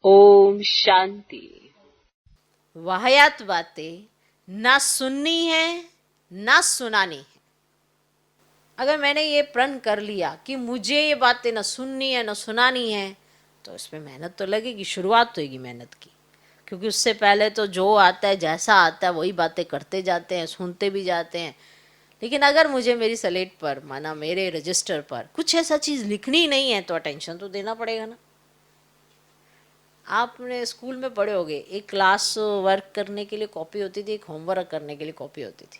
ओम शांति। वाहियात बातें ना सुननी है ना सुनानी है। अगर मैंने ये प्रण कर लिया कि मुझे ये बातें ना सुननी है ना सुनानी है, तो इसमें मेहनत तो लगेगी, शुरुआत तो होगी मेहनत की। क्योंकि उससे पहले तो जो आता है, जैसा आता है वही बातें करते जाते हैं, सुनते भी जाते हैं। लेकिन अगर मुझे मेरी स्लेट पर, माना मेरे रजिस्टर पर कुछ ऐसा चीज़ लिखनी नहीं है, तो अटेंशन तो देना पड़ेगा ना। आपने स्कूल में पढ़े होगे, एक क्लास वर्क करने के लिए कॉपी होती थी, एक होमवर्क करने के लिए कॉपी होती थी,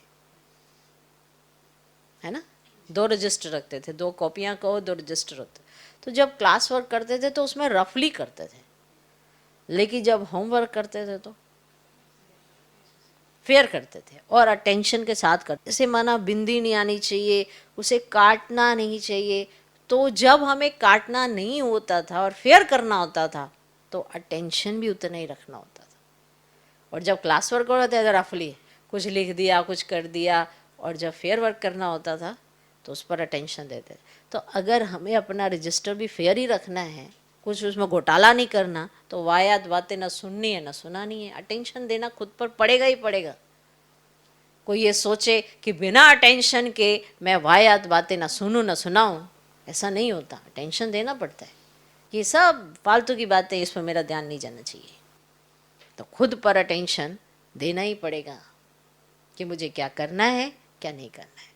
है ना। दो रजिस्टर रखते थे, दो कॉपियाँ कहो, दो रजिस्टर होते। तो जब क्लास वर्क करते थे तो उसमें रफली करते थे, लेकिन जब होमवर्क करते थे तो फेयर करते थे और अटेंशन के साथ करते। जैसे माना बिंदी नहीं आनी चाहिए, उसे काटना नहीं चाहिए। तो जब हमें काटना नहीं होता था और फेयर करना होता था, तो अटेंशन भी उतना ही रखना होता था। और जब क्लास वर्क होता था रफली कुछ लिख दिया, कुछ कर दिया, और जब फेयर वर्क करना होता था तो उस पर अटेंशन देते थे। तो अगर हमें अपना रजिस्टर भी फेयर ही रखना है, कुछ उसमें घोटाला नहीं करना, तो वाहियात बातें ना सुननी है ना सुनानी है। अटेंशन देना खुद पर पड़ेगा ही पड़ेगा। कोई ये सोचे कि बिना अटेंशन के मैं वाहियात बातें ना सुनूं ना सुनाऊं, ऐसा नहीं होता। अटेंशन देना पड़ता है। ये सब फालतू की बातें, इस पर मेरा ध्यान नहीं जाना चाहिए। तो खुद पर अटेंशन देना ही पड़ेगा कि मुझे क्या करना है, क्या नहीं करना है।